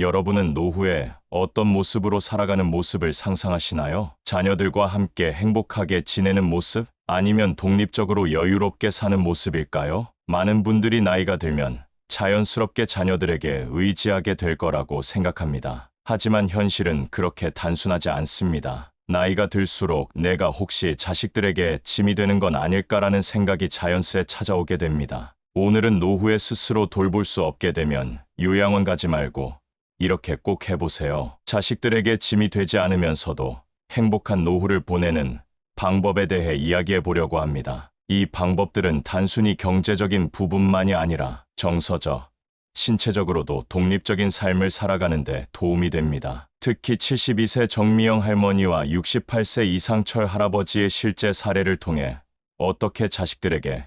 여러분은 노후에 어떤 모습으로 살아가는 모습을 상상하시나요? 자녀들과 함께 행복하게 지내는 모습? 아니면 독립적으로 여유롭게 사는 모습일까요? 많은 분들이 나이가 들면 자연스럽게 자녀들에게 의지하게 될 거라고 생각합니다. 하지만 현실은 그렇게 단순하지 않습니다. 나이가 들수록 내가 혹시 자식들에게 짐이 되는 건 아닐까라는 생각이 자연스레 찾아오게 됩니다. 오늘은 노후에 스스로 돌볼 수 없게 되면 요양원 가지 말고 이렇게 꼭 해보세요. 자식들에게 짐이 되지 않으면서도 행복한 노후를 보내는 방법에 대해 이야기해 보려고 합니다. 이 방법들은 단순히 경제적인 부분만이 아니라 정서적, 신체적으로도 독립적인 삶을 살아가는 데 도움이 됩니다. 특히 72세 정미영 할머니와 68세 이상철 할아버지의 실제 사례를 통해 어떻게 자식들에게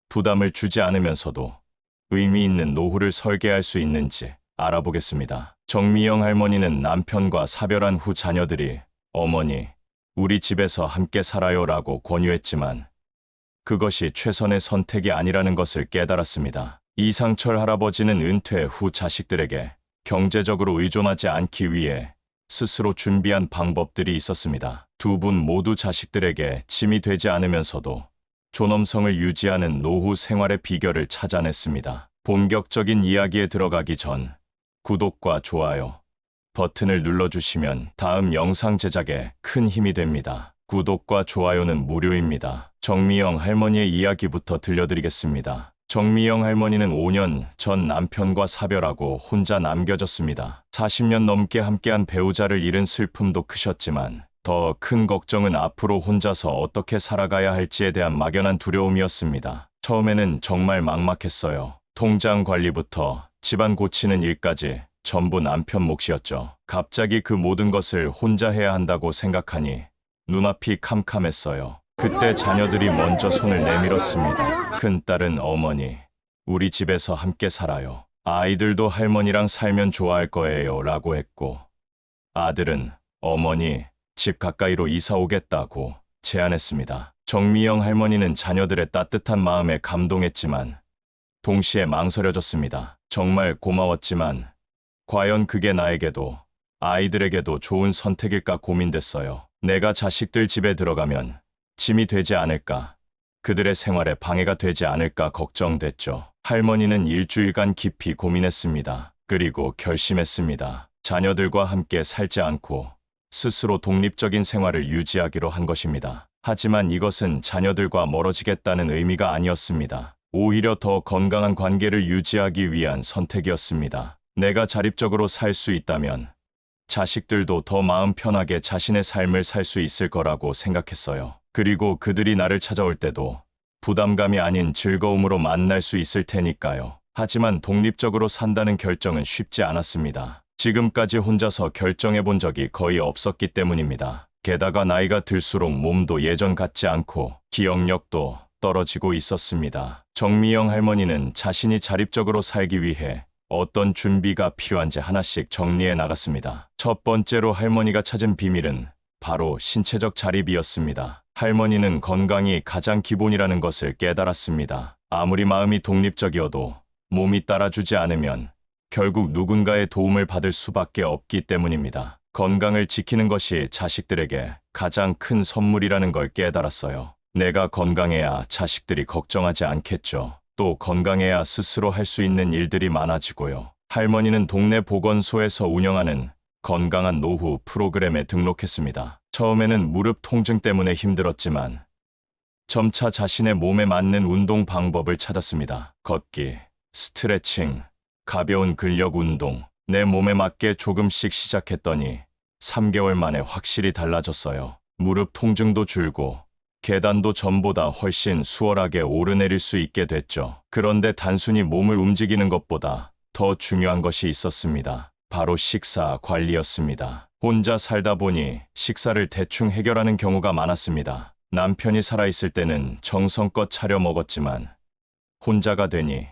부담을 주지 않으면서도 의미 있는 노후를 설계할 수 있는지 알아보겠습니다. 정미영 할머니는 남편과 사별한 후 자녀들이 어머니, 우리 집에서 함께 살아요 라고 권유했지만 그것이 최선의 선택이 아니라는 것을 깨달았습니다. 이상철 할아버지는 은퇴 후 자식들에게 경제적으로 의존하지 않기 위해 스스로 준비한 방법들이 있었습니다. 두 분 모두 자식들에게 짐이 되지 않으면서도 존엄성을 유지하는 노후 생활의 비결을 찾아냈습니다. 본격적인 이야기에 들어가기 전 구독과 좋아요 버튼을 눌러주시면 다음 영상 제작에 큰 힘이 됩니다. 구독과 좋아요는 무료입니다. 정미영 할머니의 이야기부터 들려드리겠습니다. 정미영 할머니는 5년 전 남편과 사별하고 혼자 남겨졌습니다. 40년 넘게 함께한 배우자를 잃은 슬픔도 크셨지만 더 큰 걱정은 앞으로 혼자서 어떻게 살아가야 할지에 대한 막연한 두려움이었습니다. 처음에는 정말 막막했어요. 통장 관리부터 집안 고치는 일까지 전부 남편 몫이었죠. 갑자기 그 모든 것을 혼자 해야 한다고 생각하니 눈앞이 캄캄했어요. 그때 자녀들이 먼저 손을 내밀었습니다. 큰딸은 어머니, 우리 집에서 함께 살아요. 아이들도 할머니랑 살면 좋아할 거예요 라고 했고, 아들은 어머니, 집 가까이로 이사 오겠다고 제안했습니다. 정미영 할머니는 자녀들의 따뜻한 마음에 감동했지만 동시에 망설여졌습니다. 정말 고마웠지만 과연 그게 나에게도 아이들에게도 좋은 선택일까 고민됐어요. 내가 자식들 집에 들어가면 짐이 되지 않을까, 그들의 생활에 방해가 되지 않을까 걱정됐죠. 할머니는 일주일간 깊이 고민했습니다. 그리고 결심했습니다. 자녀들과 함께 살지 않고 스스로 독립적인 생활을 유지하기로 한 것입니다. 하지만 이것은 자녀들과 멀어지겠다는 의미가 아니었습니다. 오히려 더 건강한 관계를 유지하기 위한 선택이었습니다. 내가 자립적으로 살 수 있다면 자식들도 더 마음 편하게 자신의 삶을 살 수 있을 거라고 생각했어요. 그리고 그들이 나를 찾아올 때도 부담감이 아닌 즐거움으로 만날 수 있을 테니까요. 하지만 독립적으로 산다는 결정은 쉽지 않았습니다. 지금까지 혼자서 결정해 본 적이 거의 없었기 때문입니다. 게다가 나이가 들수록 몸도 예전 같지 않고 기억력도 떨어지고 있었습니다. 정미영 할머니는 자신이 자립적으로 살기 위해 어떤 준비가 필요한지 하나씩 정리해 나갔습니다. 첫 번째로 할머니가 찾은 비밀은 바로 신체적 자립이었습니다. 할머니는 건강이 가장 기본이라는 것을 깨달았습니다. 아무리 마음이 독립적이어도 몸이 따라주지 않으면 결국 누군가의 도움을 받을 수밖에 없기 때문입니다. 건강을 지키는 것이 자식들에게 가장 큰 선물이라는 걸 깨달았어요. 내가 건강해야 자식들이 걱정하지 않겠죠. 또 건강해야 스스로 할 수 있는 일들이 많아지고요. 할머니는 동네 보건소에서 운영하는 건강한 노후 프로그램에 등록했습니다. 처음에는 무릎 통증 때문에 힘들었지만 점차 자신의 몸에 맞는 운동 방법을 찾았습니다. 걷기, 스트레칭, 가벼운 근력 운동, 내 몸에 맞게 조금씩 시작했더니 3개월 만에 확실히 달라졌어요. 무릎 통증도 줄고 계단도 전보다 훨씬 수월하게 오르내릴 수 있게 됐죠. 그런데 단순히 몸을 움직이는 것보다 더 중요한 것이 있었습니다. 바로 식사 관리였습니다. 혼자 살다 보니 식사를 대충 해결하는 경우가 많았습니다. 남편이 살아있을 때는 정성껏 차려 먹었지만 혼자가 되니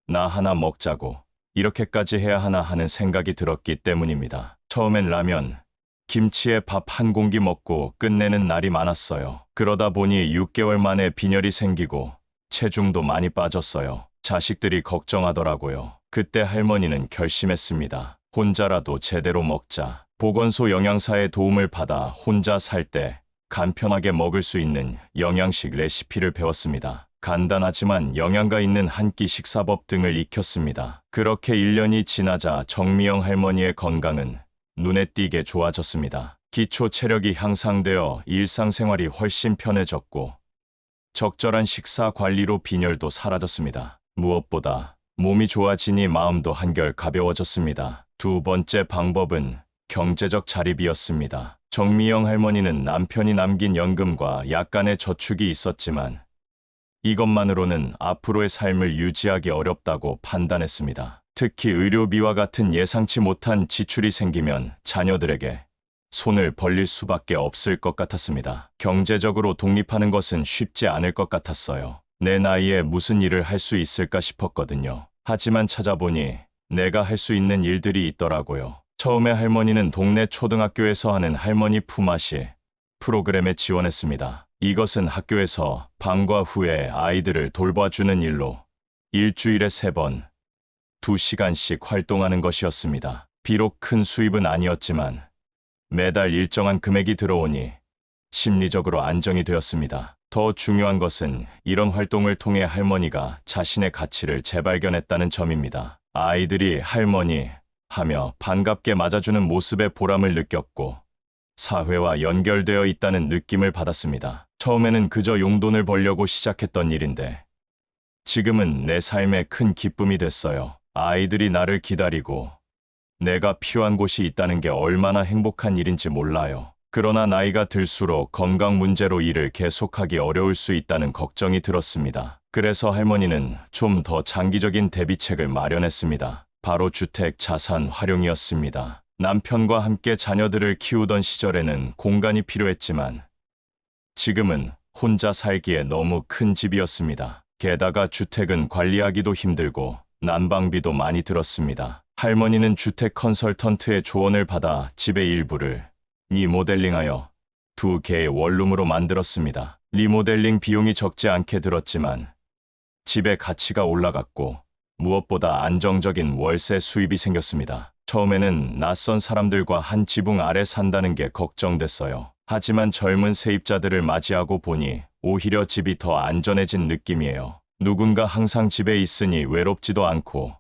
나 하나 먹자고 이렇게까지 해야 하나 하는 생각이 들었기 때문입니다. 처음엔 라면, 김치에 밥 한 공기 먹고 끝내는 날이 많았어요. 그러다 보니 6개월 만에 빈혈이 생기고 체중도 많이 빠졌어요. 자식들이 걱정하더라고요. 그때 할머니는 결심했습니다. 혼자라도 제대로 먹자. 보건소 영양사의 도움을 받아 혼자 살 때 간편하게 먹을 수 있는 영양식 레시피를 배웠습니다. 간단하지만 영양가 있는 한 끼 식사법 등을 익혔습니다. 그렇게 1년이 지나자 정미영 할머니의 건강은 눈에 띄게 좋아졌습니다. 기초 체력이 향상되어 일상생활이 훨씬 편해졌고 적절한 식사 관리로 빈혈도 사라졌습니다. 무엇보다 몸이 좋아지니 마음도 한결 가벼워졌습니다. 두 번째 방법은 경제적 자립이었습니다. 정미영 할머니는 남편이 남긴 연금과 약간의 저축이 있었지만 이것만으로는 앞으로의 삶을 유지하기 어렵다고 판단했습니다. 특히 의료비와 같은 예상치 못한 지출이 생기면 자녀들에게 손을 벌릴 수밖에 없을 것 같았습니다. 경제적으로 독립하는 것은 쉽지 않을 것 같았어요. 내 나이에 무슨 일을 할 수 있을까 싶었거든요. 하지만 찾아보니 내가 할 수 있는 일들이 있더라고요. 처음에 할머니는 동네 초등학교에서 하는 할머니 품앗이 프로그램에 지원했습니다. 이것은 학교에서 방과 후에 아이들을 돌봐주는 일로 일주일에 3번, 2시간씩 활동하는 것이었습니다. 비록 큰 수입은 아니었지만 매달 일정한 금액이 들어오니 심리적으로 안정이 되었습니다. 더 중요한 것은 이런 활동을 통해 할머니가 자신의 가치를 재발견했다는 점입니다. 아이들이 할머니 하며 반갑게 맞아주는 모습에 보람을 느꼈고 사회와 연결되어 있다는 느낌을 받았습니다. 처음에는 그저 용돈을 벌려고 시작했던 일인데 지금은 내 삶의 큰 기쁨이 됐어요. 아이들이 나를 기다리고 내가 필요한 곳이 있다는 게 얼마나 행복한 일인지 몰라요. 그러나 나이가 들수록 건강 문제로 일을 계속하기 어려울 수 있다는 걱정이 들었습니다. 그래서 할머니는 좀 더 장기적인 대비책을 마련했습니다. 바로 주택 자산 활용이었습니다. 남편과 함께 자녀들을 키우던 시절에는 공간이 필요했지만 지금은 혼자 살기에 너무 큰 집이었습니다. 게다가 주택은 관리하기도 힘들고 난방비도 많이 들었습니다. 할머니는 주택 컨설턴트의 조언을 받아 집의 일부를 리모델링하여 2개의 원룸으로 만들었습니다. 리모델링 비용이 적지 않게 들었지만 집의 가치가 올라갔고 무엇보다 안정적인 월세 수입이 생겼습니다. 처음에는 낯선 사람들과 한 지붕 아래 산다는 게 걱정됐어요. 하지만 젊은 세입자들을 맞이하고 보니 오히려 집이 더 안전해진 느낌이에요. 누군가 항상 집에 있으니 외롭지도 않고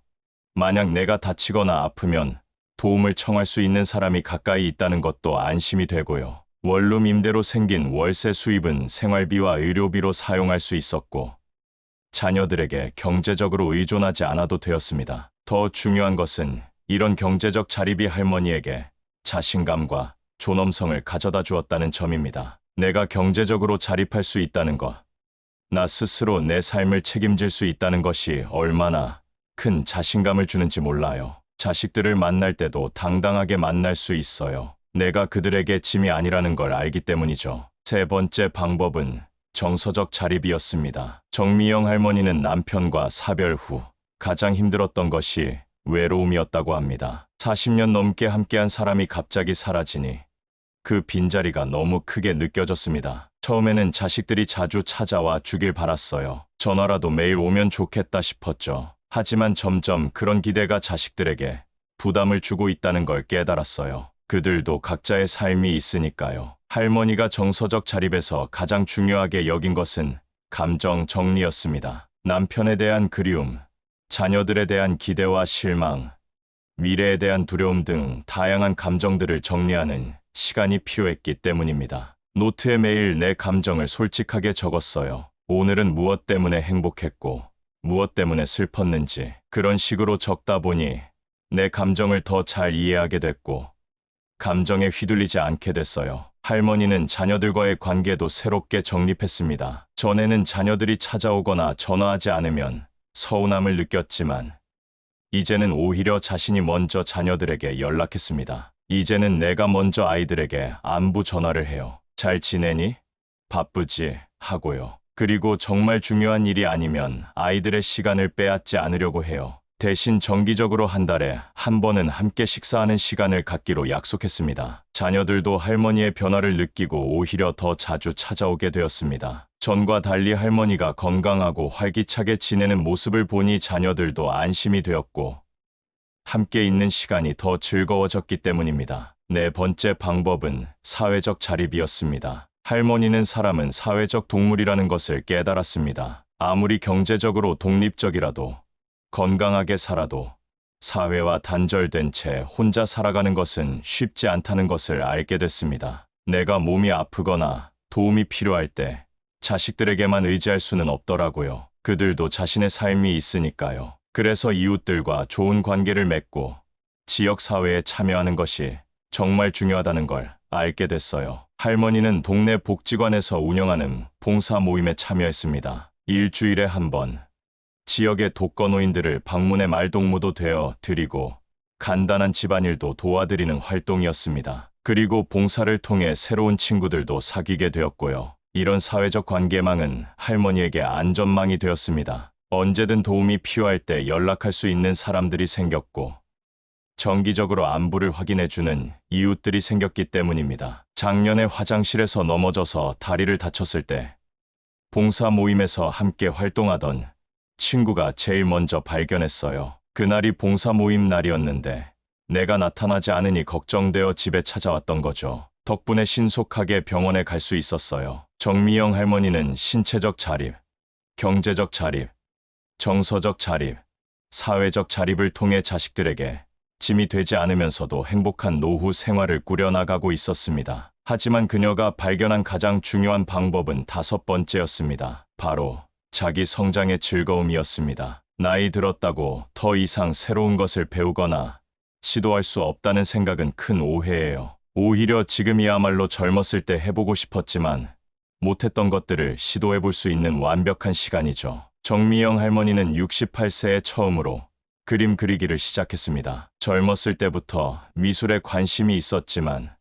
만약 내가 다치거나 아프면 도움을 청할 수 있는 사람이 가까이 있다는 것도 안심이 되고요. 원룸 임대로 생긴 월세 수입은 생활비와 의료비로 사용할 수 있었고 자녀들에게 경제적으로 의존하지 않아도 되었습니다. 더 중요한 것은 이런 경제적 자립이 할머니에게 자신감과 존엄성을 가져다 주었다는 점입니다. 내가 경제적으로 자립할 수 있다는 것, 나 스스로 내 삶을 책임질 수 있다는 것이 얼마나 큰 자신감을 주는지 몰라요. 자식들을 만날 때도 당당하게 만날 수 있어요. 내가 그들에게 짐이 아니라는 걸 알기 때문이죠. 세 번째 방법은 정서적 자립이었습니다. 정미영 할머니는 남편과 사별 후 가장 힘들었던 것이 외로움이었다고 합니다. 40년 넘게 함께한 사람이 갑자기 사라지니 그 빈자리가 너무 크게 느껴졌습니다. 처음에는 자식들이 자주 찾아와 주길 바랐어요. 전화라도 매일 오면 좋겠다 싶었죠. 하지만 점점 그런 기대가 자식들에게 부담을 주고 있다는 걸 깨달았어요. 그들도 각자의 삶이 있으니까요. 할머니가 정서적 자립에서 가장 중요하게 여긴 것은 감정 정리였습니다. 남편에 대한 그리움, 자녀들에 대한 기대와 실망, 미래에 대한 두려움 등 다양한 감정들을 정리하는 시간이 필요했기 때문입니다. 노트에 매일 내 감정을 솔직하게 적었어요. 오늘은 무엇 때문에 행복했고 무엇 때문에 슬펐는지 그런 식으로 적다 보니 내 감정을 더 잘 이해하게 됐고 감정에 휘둘리지 않게 됐어요. 할머니는 자녀들과의 관계도 새롭게 정립했습니다. 전에는 자녀들이 찾아오거나 전화하지 않으면 서운함을 느꼈지만 이제는 오히려 자신이 먼저 자녀들에게 연락했습니다. 이제는 내가 먼저 아이들에게 안부 전화를 해요. 잘 지내니? 바쁘지? 하고요. 그리고 정말 중요한 일이 아니면 아이들의 시간을 빼앗지 않으려고 해요. 대신 정기적으로 한 달에 한 번은 함께 식사하는 시간을 갖기로 약속했습니다. 자녀들도 할머니의 변화를 느끼고 오히려 더 자주 찾아오게 되었습니다. 전과 달리 할머니가 건강하고 활기차게 지내는 모습을 보니 자녀들도 안심이 되었고 함께 있는 시간이 더 즐거워졌기 때문입니다. 네 번째 방법은 사회적 자립이었습니다. 할머니는 사람은 사회적 동물이라는 것을 깨달았습니다. 아무리 경제적으로 독립적이라도 건강하게 살아도 사회와 단절된 채 혼자 살아가는 것은 쉽지 않다는 것을 알게 됐습니다. 내가 몸이 아프거나 도움이 필요할 때 자식들에게만 의지할 수는 없더라고요. 그들도 자신의 삶이 있으니까요. 그래서 이웃들과 좋은 관계를 맺고 지역사회에 참여하는 것이 정말 중요하다는 걸 알게 됐어요. 할머니는 동네 복지관에서 운영하는 봉사 모임에 참여했습니다. 일주일에 한 번 지역의 독거노인들을 방문해 말동무도 되어 드리고 간단한 집안일도 도와드리는 활동이었습니다. 그리고 봉사를 통해 새로운 친구들도 사귀게 되었고요. 이런 사회적 관계망은 할머니에게 안전망이 되었습니다. 언제든 도움이 필요할 때 연락할 수 있는 사람들이 생겼고 정기적으로 안부를 확인해주는 이웃들이 생겼기 때문입니다. 작년에 화장실에서 넘어져서 다리를 다쳤을 때 봉사 모임에서 함께 활동하던 친구가 제일 먼저 발견했어요. 그날이 봉사 모임 날이었는데 내가 나타나지 않으니 걱정되어 집에 찾아왔던 거죠. 덕분에 신속하게 병원에 갈 수 있었어요. 정미영 할머니는 신체적 자립, 경제적 자립, 정서적 자립, 사회적 자립을 통해 자식들에게 짐이 되지 않으면서도 행복한 노후 생활을 꾸려나가고 있었습니다. 하지만 그녀가 발견한 가장 중요한 방법은 다섯 번째였습니다. 바로 자기 성장의 즐거움이었습니다. 나이 들었다고 더 이상 새로운 것을 배우거나 시도할 수 없다는 생각은 큰 오해예요. 오히려 지금이야말로 젊었을 때 해보고 싶었지만 못했던 것들을 시도해볼 수 있는 완벽한 시간이죠. 정미영 할머니는 68세에 처음으로 그림 그리기를 시작했습니다. 젊었을 때부터 미술에 관심이 있었지만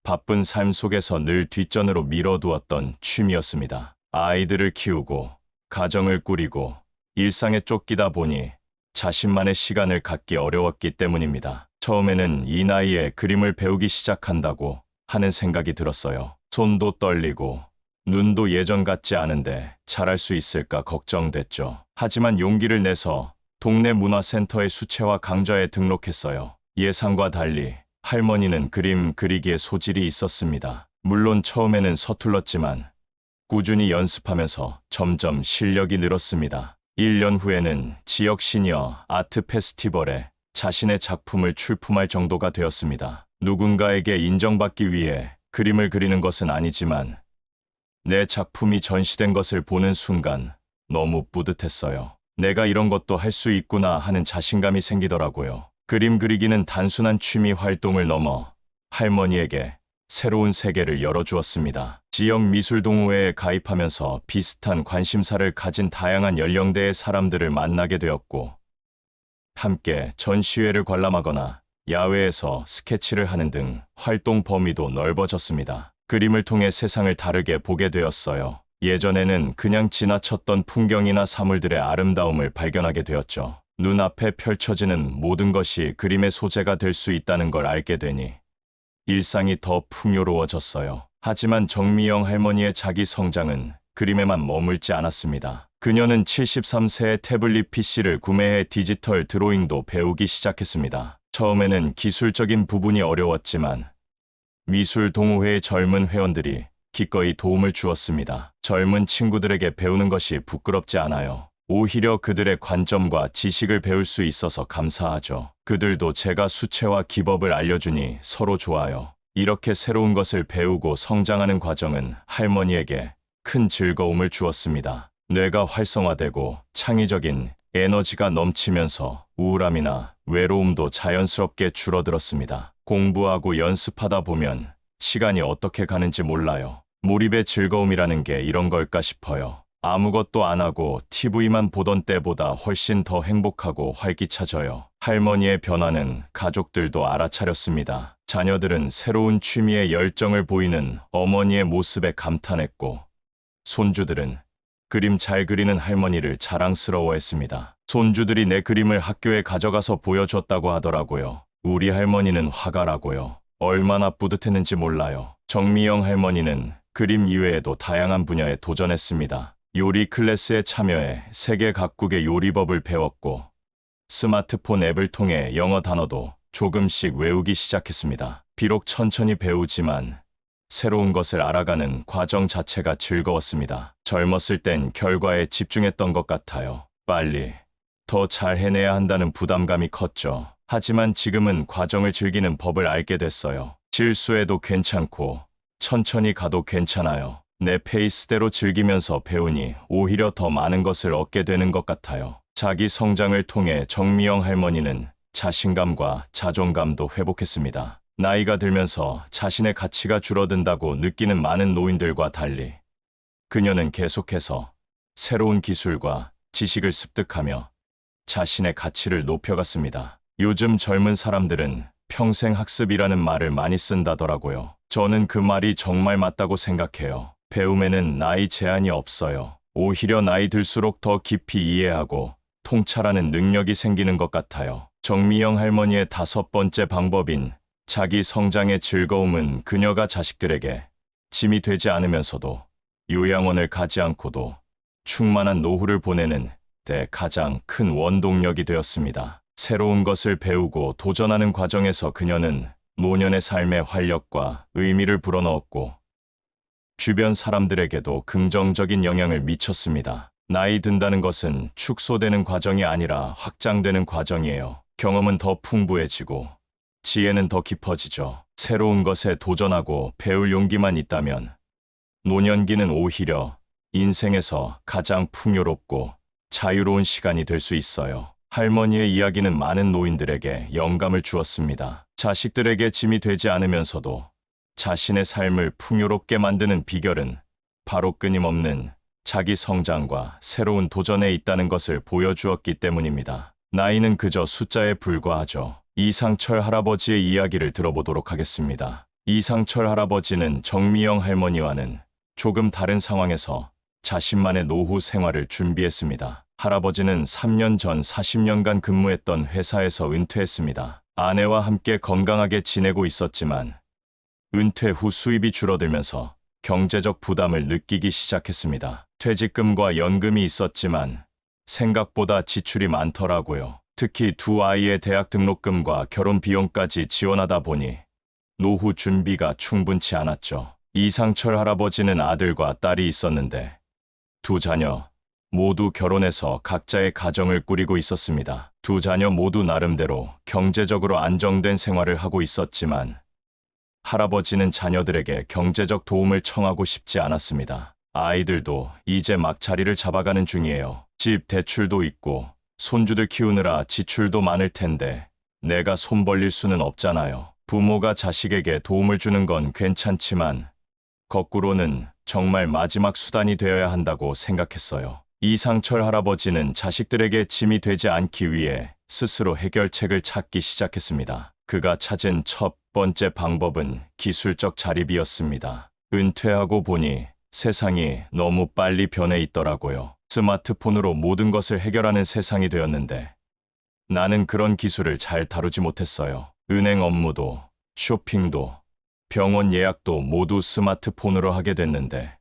바쁜 삶 속에서 늘 뒷전으로 미뤄두었던 취미였습니다. 아이들을 키우고 가정을 꾸리고 일상에 쫓기다 보니 자신만의 시간을 갖기 어려웠기 때문입니다. 처음에는 이 나이에 그림을 배우기 시작한다고 하는 생각이 들었어요. 손도 떨리고 눈도 예전 같지 않은데 잘할 수 있을까 걱정됐죠. 하지만 용기를 내서 동네 문화센터의 수채화 강좌에 등록했어요. 예상과 달리 할머니는 그림 그리기에 소질이 있었습니다. 물론 처음에는 서툴렀지만 꾸준히 연습하면서 점점 실력이 늘었습니다. 1년 후에는 지역 시니어 아트 페스티벌에 자신의 작품을 출품할 정도가 되었습니다. 누군가에게 인정받기 위해 그림을 그리는 것은 아니지만 내 작품이 전시된 것을 보는 순간 너무 뿌듯했어요. 내가 이런 것도 할 수 있구나 하는 자신감이 생기더라고요. 그림 그리기는 단순한 취미 활동을 넘어 할머니에게 새로운 세계를 열어주었습니다. 지역 미술동호회에 가입하면서 비슷한 관심사를 가진 다양한 연령대의 사람들을 만나게 되었고 함께 전시회를 관람하거나 야외에서 스케치를 하는 등 활동 범위도 넓어졌습니다. 그림을 통해 세상을 다르게 보게 되었어요. 예전에는 그냥 지나쳤던 풍경이나 사물들의 아름다움을 발견하게 되었죠. 눈앞에 펼쳐지는 모든 것이 그림의 소재가 될 수 있다는 걸 알게 되니 일상이 더 풍요로워졌어요. 하지만 정미영 할머니의 자기 성장은 그림에만 머물지 않았습니다. 그녀는 73세에 태블릿 PC를 구매해 디지털 드로잉도 배우기 시작했습니다. 처음에는 기술적인 부분이 어려웠지만 미술 동호회의 젊은 회원들이 기꺼이 도움을 주었습니다. 젊은 친구들에게 배우는 것이 부끄럽지 않아요. 오히려 그들의 관점과 지식을 배울 수 있어서 감사하죠. 그들도 제가 수채화 기법을 알려주니 서로 좋아요. 이렇게 새로운 것을 배우고 성장하는 과정은 할머니에게 큰 즐거움을 주었습니다. 뇌가 활성화되고 창의적인 에너지가 넘치면서 우울함이나 외로움도 자연스럽게 줄어들었습니다. 공부하고 연습하다 보면 시간이 어떻게 가는지 몰라요. 몰입의 즐거움이라는 게 이런 걸까 싶어요. 아무것도 안 하고 TV만 보던 때보다 훨씬 더 행복하고 활기차져요. 할머니의 변화는 가족들도 알아차렸습니다. 자녀들은 새로운 취미에 열정을 보이는 어머니의 모습에 감탄했고 손주들은 그림 잘 그리는 할머니를 자랑스러워했습니다. 손주들이 내 그림을 학교에 가져가서 보여줬다고 하더라고요. 우리 할머니는 화가라고요. 얼마나 뿌듯했는지 몰라요. 정미영 할머니는 그림 이외에도 다양한 분야에 도전했습니다. 요리 클래스에 참여해 세계 각국의 요리법을 배웠고 스마트폰 앱을 통해 영어 단어도 조금씩 외우기 시작했습니다. 비록 천천히 배우지만 새로운 것을 알아가는 과정 자체가 즐거웠습니다. 젊었을 땐 결과에 집중했던 것 같아요. 빨리 더 잘 해내야 한다는 부담감이 컸죠. 하지만 지금은 과정을 즐기는 법을 알게 됐어요. 실수해도 괜찮고 천천히 가도 괜찮아요. 내 페이스대로 즐기면서 배우니 오히려 더 많은 것을 얻게 되는 것 같아요. 자기 성장을 통해 정미영 할머니는 자신감과 자존감도 회복했습니다. 나이가 들면서 자신의 가치가 줄어든다고 느끼는 많은 노인들과 달리 그녀는 계속해서 새로운 기술과 지식을 습득하며 자신의 가치를 높여갔습니다. 요즘 젊은 사람들은 평생 학습이라는 말을 많이 쓴다더라고요. 저는 그 말이 정말 맞다고 생각해요. 배움에는 나이 제한이 없어요. 오히려 나이 들수록 더 깊이 이해하고 통찰하는 능력이 생기는 것 같아요. 정미영 할머니의 5번째 방법인 자기 성장의 즐거움은 그녀가 자식들에게 짐이 되지 않으면서도 요양원을 가지 않고도 충만한 노후를 보내는 데 가장 큰 원동력이 되었습니다. 새로운 것을 배우고 도전하는 과정에서 그녀는 노년의 삶의 활력과 의미를 불어넣었고 주변 사람들에게도 긍정적인 영향을 미쳤습니다. 나이 든다는 것은 축소되는 과정이 아니라 확장되는 과정이에요. 경험은 더 풍부해지고 지혜는 더 깊어지죠. 새로운 것에 도전하고 배울 용기만 있다면 노년기는 오히려 인생에서 가장 풍요롭고 자유로운 시간이 될 수 있어요. 할머니의 이야기는 많은 노인들에게 영감을 주었습니다. 자식들에게 짐이 되지 않으면서도 자신의 삶을 풍요롭게 만드는 비결은 바로 끊임없는 자기 성장과 새로운 도전에 있다는 것을 보여주었기 때문입니다. 나이는 그저 숫자에 불과하죠. 이상철 할아버지의 이야기를 들어보도록 하겠습니다. 이상철 할아버지는 정미영 할머니와는 조금 다른 상황에서 자신만의 노후 생활을 준비했습니다. 할아버지는 3년 전 40년간 근무했던 회사에서 은퇴했습니다. 아내와 함께 건강하게 지내고 있었지만 은퇴 후 수입이 줄어들면서 경제적 부담을 느끼기 시작했습니다. 퇴직금과 연금이 있었지만 생각보다 지출이 많더라고요. 특히 두 아이의 대학 등록금과 결혼 비용까지 지원하다 보니 노후 준비가 충분치 않았죠. 이상철 할아버지는 아들과 딸이 있었는데 두 자녀 모두 결혼해서 각자의 가정을 꾸리고 있었습니다. 두 자녀 모두 나름대로 경제적으로 안정된 생활을 하고 있었지만 할아버지는 자녀들에게 경제적 도움을 청하고 싶지 않았습니다. 아이들도 이제 막 자리를 잡아가는 중이에요. 집 대출도 있고 손주들 키우느라 지출도 많을 텐데 내가 손 벌릴 수는 없잖아요. 부모가 자식에게 도움을 주는 건 괜찮지만 거꾸로는 정말 마지막 수단이 되어야 한다고 생각했어요. 이상철 할아버지는 자식들에게 짐이 되지 않기 위해 스스로 해결책을 찾기 시작했습니다. 그가 찾은 첫 번째 방법은 기술적 자립이었습니다. 은퇴하고 보니 세상이 너무 빨리 변해 있더라고요. 스마트폰으로 모든 것을 해결하는 세상이 되었는데 나는 그런 기술을 잘 다루지 못했어요. 은행 업무도, 쇼핑도, 병원 예약도 모두 스마트폰으로 하게 됐는데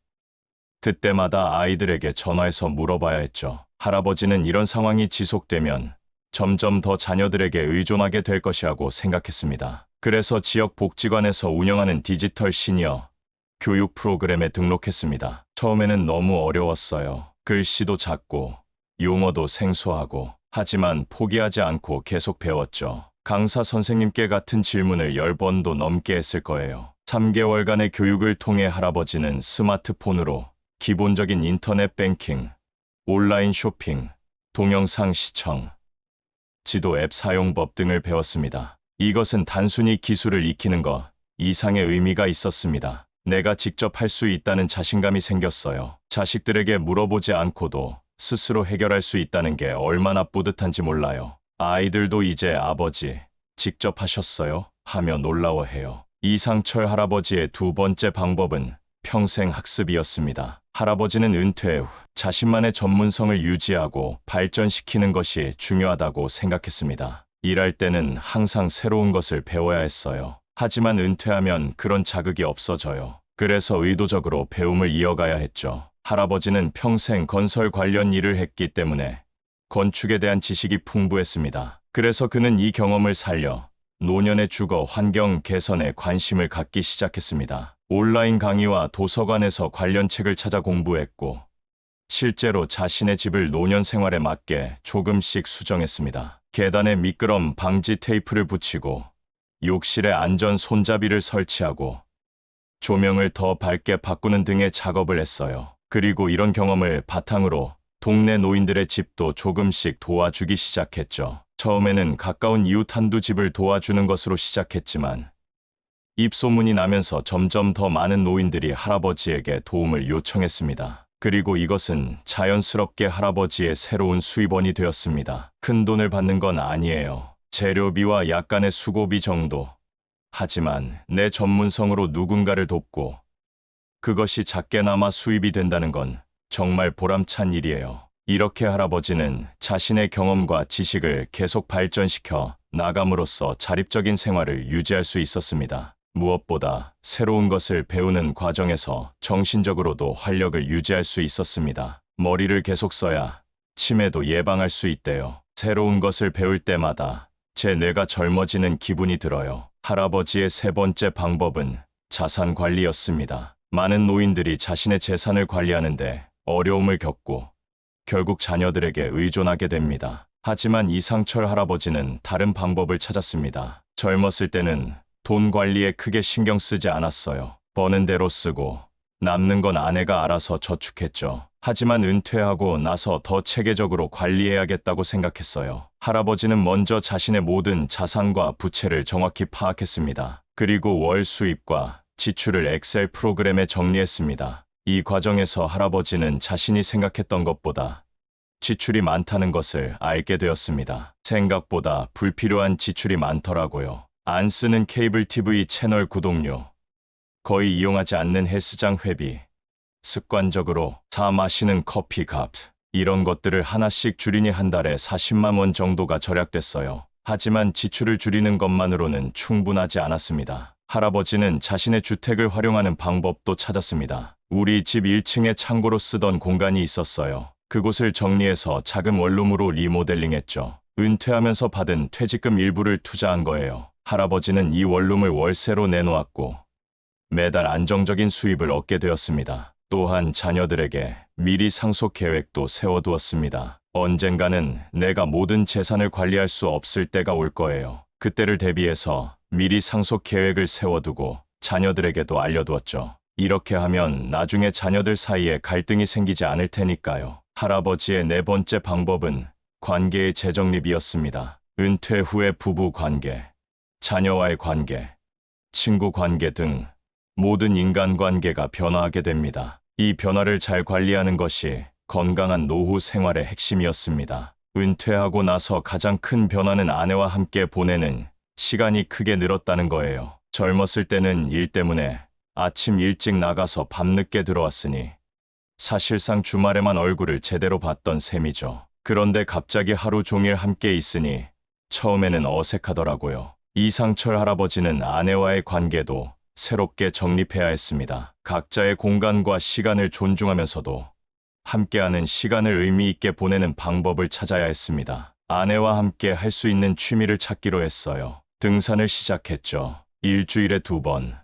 그때마다 아이들에게 전화해서 물어봐야 했죠. 할아버지는 이런 상황이 지속되면 점점 더 자녀들에게 의존하게 될 것이라고 생각했습니다. 그래서 지역 복지관에서 운영하는 디지털 시니어 교육 프로그램에 등록했습니다. 처음에는 너무 어려웠어요. 글씨도 작고 용어도 생소하고 하지만 포기하지 않고 계속 배웠죠. 강사 선생님께 같은 질문을 10번도 넘게 했을 거예요. 3개월간의 교육을 통해 할아버지는 스마트폰으로 기본적인 인터넷 뱅킹, 온라인 쇼핑, 동영상 시청, 지도 앱 사용법 등을 배웠습니다. 이것은 단순히 기술을 익히는 것 이상의 의미가 있었습니다. 내가 직접 할 수 있다는 자신감이 생겼어요. 자식들에게 물어보지 않고도 스스로 해결할 수 있다는 게 얼마나 뿌듯한지 몰라요. 아이들도 이제 아버지, 직접 하셨어요? 하며 놀라워해요. 이상철 할아버지의 두 번째 방법은 평생 학습이었습니다. 할아버지는 은퇴 후 자신만의 전문성을 유지하고 발전시키는 것이 중요하다고 생각했습니다. 일할 때는 항상 새로운 것을 배워야 했어요. 하지만 은퇴하면 그런 자극이 없어져요. 그래서 의도적으로 배움을 이어가야 했죠. 할아버지는 평생 건설 관련 일을 했기 때문에 건축에 대한 지식이 풍부했습니다. 그래서 그는 이 경험을 살려 노년의 주거 환경 개선에 관심을 갖기 시작했습니다. 온라인 강의와 도서관에서 관련 책을 찾아 공부했고, 실제로 자신의 집을 노년 생활에 맞게 조금씩 수정했습니다. 계단에 미끄럼 방지 테이프를 붙이고, 욕실에 안전 손잡이를 설치하고, 조명을 더 밝게 바꾸는 등의 작업을 했어요. 그리고 이런 경험을 바탕으로 동네 노인들의 집도 조금씩 도와주기 시작했죠. 처음에는 가까운 이웃 한두 집을 도와주는 것으로 시작했지만, 입소문이 나면서 점점 더 많은 노인들이 할아버지에게 도움을 요청했습니다. 그리고 이것은 자연스럽게 할아버지의 새로운 수입원이 되었습니다. 큰 돈을 받는 건 아니에요. 재료비와 약간의 수고비 정도. 하지만 내 전문성으로 누군가를 돕고 그것이 작게나마 수입이 된다는 건 정말 보람찬 일이에요. 이렇게 할아버지는 자신의 경험과 지식을 계속 발전시켜 나감으로써 자립적인 생활을 유지할 수 있었습니다. 무엇보다 새로운 것을 배우는 과정에서 정신적으로도 활력을 유지할 수 있었습니다. 머리를 계속 써야 치매도 예방할 수 있대요. 새로운 것을 배울 때마다 제 뇌가 젊어지는 기분이 들어요. 할아버지의 세 번째 방법은 자산 관리였습니다. 많은 노인들이 자신의 재산을 관리하는데 어려움을 겪고 결국 자녀들에게 의존하게 됩니다. 하지만 이상철 할아버지는 다른 방법을 찾았습니다. 젊었을 때는 돈 관리에 크게 신경 쓰지 않았어요. 버는 대로 쓰고 남는 건 아내가 알아서 저축했죠. 하지만 은퇴하고 나서 더 체계적으로 관리해야겠다고 생각했어요. 할아버지는 먼저 자신의 모든 자산과 부채를 정확히 파악했습니다. 그리고 월 수입과 지출을 엑셀 프로그램에 정리했습니다. 이 과정에서 할아버지는 자신이 생각했던 것보다 지출이 많다는 것을 알게 되었습니다. 생각보다 불필요한 지출이 많더라고요. 안 쓰는 케이블 TV 채널 구독료, 거의 이용하지 않는 헬스장 회비, 습관적으로 사 마시는 커피 값, 이런 것들을 하나씩 줄이니 한 달에 40만 원 정도가 절약됐어요. 하지만 지출을 줄이는 것만으로는 충분하지 않았습니다. 할아버지는 자신의 주택을 활용하는 방법도 찾았습니다. 우리 집 1층에 창고로 쓰던 공간이 있었어요. 그곳을 정리해서 작은 원룸으로 리모델링했죠. 은퇴하면서 받은 퇴직금 일부를 투자한 거예요. 할아버지는 이 원룸을 월세로 내놓았고 매달 안정적인 수입을 얻게 되었습니다. 또한 자녀들에게 미리 상속 계획도 세워두었습니다. 언젠가는 내가 모든 재산을 관리할 수 없을 때가 올 거예요. 그때를 대비해서 미리 상속 계획을 세워두고 자녀들에게도 알려두었죠. 이렇게 하면 나중에 자녀들 사이에 갈등이 생기지 않을 테니까요. 할아버지의 네 번째 방법은 관계의 재정립이었습니다. 은퇴 후의 부부 관계, 자녀와의 관계, 친구 관계 등 모든 인간관계가 변화하게 됩니다. 이 변화를 잘 관리하는 것이 건강한 노후 생활의 핵심이었습니다. 은퇴하고 나서 가장 큰 변화는 아내와 함께 보내는 시간이 크게 늘었다는 거예요. 젊었을 때는 일 때문에 아침 일찍 나가서 밤늦게 들어왔으니 사실상 주말에만 얼굴을 제대로 봤던 셈이죠. 그런데 갑자기 하루 종일 함께 있으니 처음에는 어색하더라고요. 이상철 할아버지는 아내와의 관계도 새롭게 정립해야 했습니다. 각자의 공간과 시간을 존중하면서도 함께하는 시간을 의미 있게 보내는 방법을 찾아야 했습니다. 아내와 함께 할 수 있는 취미를 찾기로 했어요. 등산을 시작했죠. 일주일에 2번.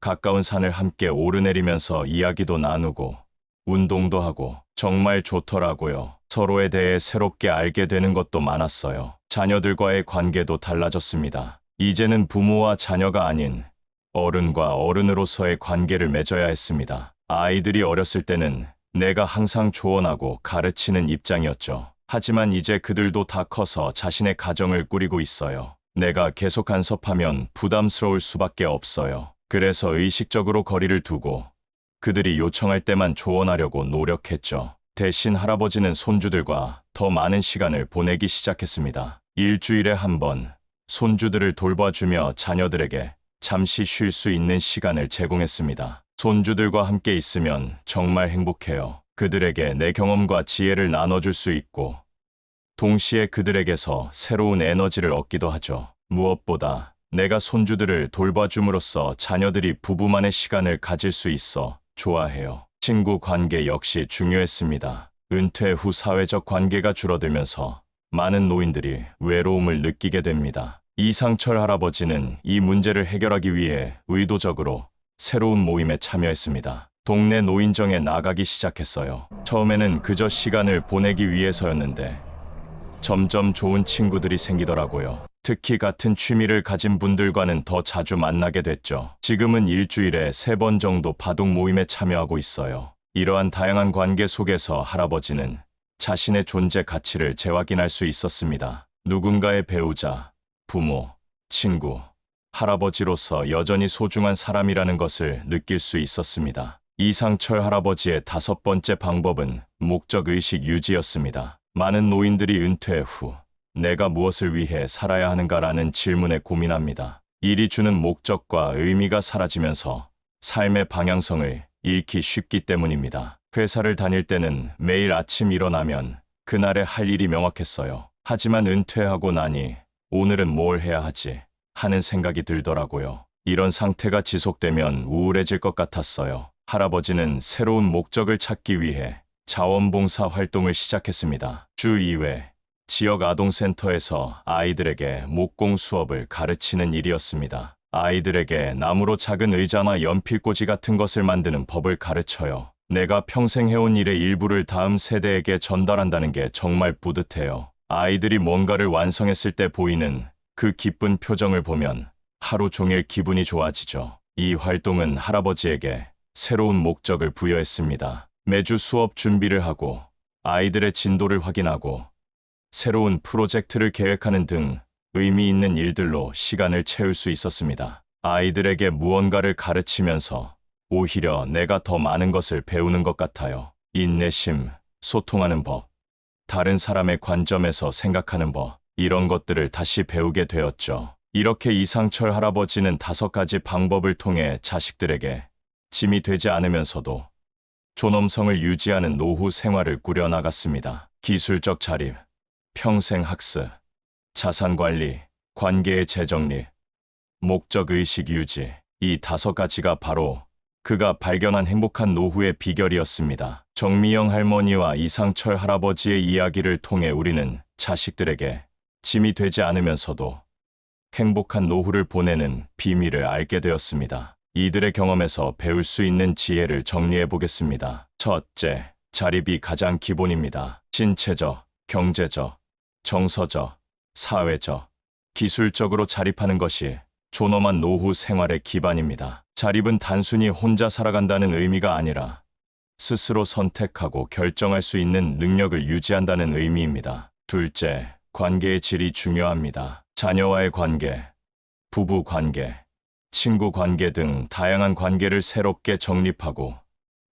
가까운 산을 함께 오르내리면서 이야기도 나누고 운동도 하고 정말 좋더라고요. 서로에 대해 새롭게 알게 되는 것도 많았어요. 자녀들과의 관계도 달라졌습니다. 이제는 부모와 자녀가 아닌 어른과 어른으로서의 관계를 맺어야 했습니다. 아이들이 어렸을 때는 내가 항상 조언하고 가르치는 입장이었죠. 하지만 이제 그들도 다 커서 자신의 가정을 꾸리고 있어요. 내가 계속 간섭하면 부담스러울 수밖에 없어요. 그래서 의식적으로 거리를 두고 그들이 요청할 때만 조언하려고 노력했죠. 대신 할아버지는 손주들과 더 많은 시간을 보내기 시작했습니다. 일주일에 한 번 손주들을 돌봐주며 자녀들에게 잠시 쉴 수 있는 시간을 제공했습니다. 손주들과 함께 있으면 정말 행복해요. 그들에게 내 경험과 지혜를 나눠줄 수 있고 동시에 그들에게서 새로운 에너지를 얻기도 하죠. 무엇보다 내가 손주들을 돌봐줌으로써 자녀들이 부부만의 시간을 가질 수 있어 좋아해요. 친구 관계 역시 중요했습니다. 은퇴 후 사회적 관계가 줄어들면서 많은 노인들이 외로움을 느끼게 됩니다. 이상철 할아버지는 이 문제를 해결하기 위해 의도적으로 새로운 모임에 참여했습니다. 동네 노인정에 나가기 시작했어요. 처음에는 그저 시간을 보내기 위해서였는데 점점 좋은 친구들이 생기더라고요. 특히 같은 취미를 가진 분들과는 더 자주 만나게 됐죠. 지금은 일주일에 3번 정도 바둑 모임에 참여하고 있어요. 이러한 다양한 관계 속에서 할아버지는 자신의 존재 가치를 재확인할 수 있었습니다. 누군가의 배우자, 부모, 친구, 할아버지로서 여전히 소중한 사람이라는 것을 느낄 수 있었습니다. 이상철 할아버지의 5번째 방법은 목적의식 유지였습니다. 많은 노인들이 은퇴 후 내가 무엇을 위해 살아야 하는가라는 질문에 고민합니다. 일이 주는 목적과 의미가 사라지면서 삶의 방향성을 잃기 쉽기 때문입니다. 회사를 다닐 때는 매일 아침 일어나면 그날의 할 일이 명확했어요. 하지만 은퇴하고 나니 오늘은 뭘 해야 하지 하는 생각이 들더라고요. 이런 상태가 지속되면 우울해질 것 같았어요. 할아버지는 새로운 목적을 찾기 위해 자원봉사 활동을 시작했습니다. 주 2회 지역 아동센터에서 아이들에게 목공 수업을 가르치는 일이었습니다. 아이들에게 나무로 작은 의자나 연필꽂이 같은 것을 만드는 법을 가르쳐요. 내가 평생 해온 일의 일부를 다음 세대에게 전달한다는 게 정말 뿌듯해요. 아이들이 뭔가를 완성했을 때 보이는 그 기쁜 표정을 보면 하루 종일 기분이 좋아지죠. 이 활동은 할아버지에게 새로운 목적을 부여했습니다. 매주 수업 준비를 하고 아이들의 진도를 확인하고 새로운 프로젝트를 계획하는 등 의미 있는 일들로 시간을 채울 수 있었습니다. 아이들에게 무언가를 가르치면서 오히려 내가 더 많은 것을 배우는 것 같아요. 인내심, 소통하는 법, 다른 사람의 관점에서 생각하는 법, 이런 것들을 다시 배우게 되었죠. 이렇게 이상철 할아버지는 5가지 방법을 통해 자식들에게 짐이 되지 않으면서도 존엄성을 유지하는 노후 생활을 꾸려나갔습니다. 기술적 자립, 평생 학습, 자산 관리, 관계의 재정립, 목적의식 유지, 이 5가지가 바로 그가 발견한 행복한 노후의 비결이었습니다. 정미영 할머니와 이상철 할아버지의 이야기를 통해 우리는 자식들에게 짐이 되지 않으면서도 행복한 노후를 보내는 비밀을 알게 되었습니다. 이들의 경험에서 배울 수 있는 지혜를 정리해 보겠습니다. 첫째, 자립이 가장 기본입니다. 신체적, 경제적, 정서적, 사회적, 기술적으로 자립하는 것이 존엄한 노후 생활의 기반입니다. 자립은 단순히 혼자 살아간다는 의미가 아니라 스스로 선택하고 결정할 수 있는 능력을 유지한다는 의미입니다. 둘째, 관계의 질이 중요합니다. 자녀와의 관계, 부부 관계, 친구 관계 등 다양한 관계를 새롭게 정립하고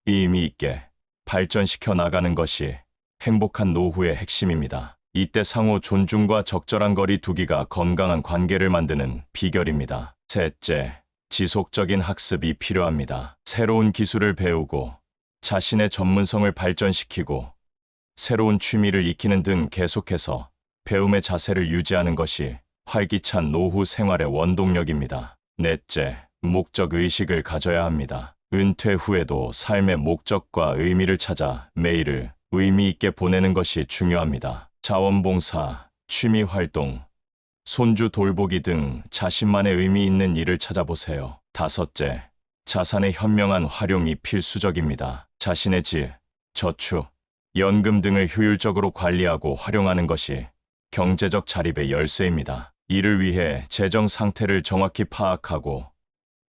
의미 있게 발전시켜 나가는 것이 행복한 노후의 핵심입니다. 이때 상호 존중과 적절한 거리 두기가 건강한 관계를 만드는 비결입니다. 셋째, 지속적인 학습이 필요합니다. 새로운 기술을 배우고 자신의 전문성을 발전시키고 새로운 취미를 익히는 등 계속해서 배움의 자세를 유지하는 것이 활기찬 노후 생활의 원동력입니다. 넷째, 목적의식을 가져야 합니다. 은퇴 후에도 삶의 목적과 의미를 찾아 매일을 의미 있게 보내는 것이 중요합니다. 자원봉사, 취미활동, 손주 돌보기 등 자신만의 의미 있는 일을 찾아보세요. 다섯째, 자산의 현명한 활용이 필수적입니다. 자신의 집, 저축, 연금 등을 효율적으로 관리하고 활용하는 것이 경제적 자립의 열쇠입니다. 이를 위해 재정 상태를 정확히 파악하고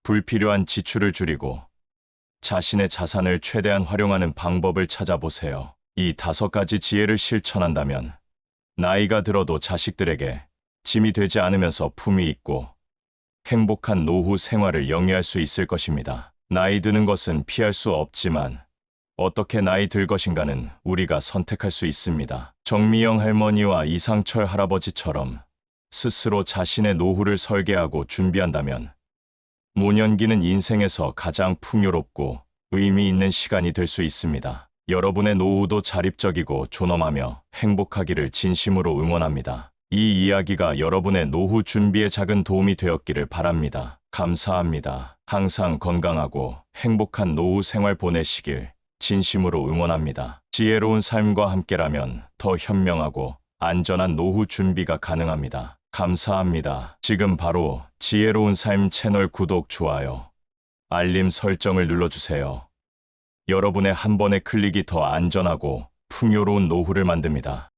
불필요한 지출을 줄이고 자신의 자산을 최대한 활용하는 방법을 찾아보세요. 이 5가지 지혜를 실천한다면 나이가 들어도 자식들에게 짐이 되지 않으면서 품위 있고 행복한 노후 생활을 영위할 수 있을 것입니다. 나이 드는 것은 피할 수 없지만 어떻게 나이 들 것인가는 우리가 선택할 수 있습니다. 정미영 할머니와 이상철 할아버지처럼 스스로 자신의 노후를 설계하고 준비한다면 노년기는 인생에서 가장 풍요롭고 의미 있는 시간이 될 수 있습니다. 여러분의 노후도 자립적이고 존엄하며 행복하기를 진심으로 응원합니다. 이 이야기가 여러분의 노후 준비에 작은 도움이 되었기를 바랍니다. 감사합니다. 항상 건강하고 행복한 노후 생활 보내시길 진심으로 응원합니다. 지혜로운 삶과 함께라면 더 현명하고 안전한 노후 준비가 가능합니다. 감사합니다. 지금 바로 지혜로운 삶 채널 구독, 좋아요, 알림 설정을 눌러주세요. 여러분의 한 번의 클릭이 더 안전하고 풍요로운 노후를 만듭니다.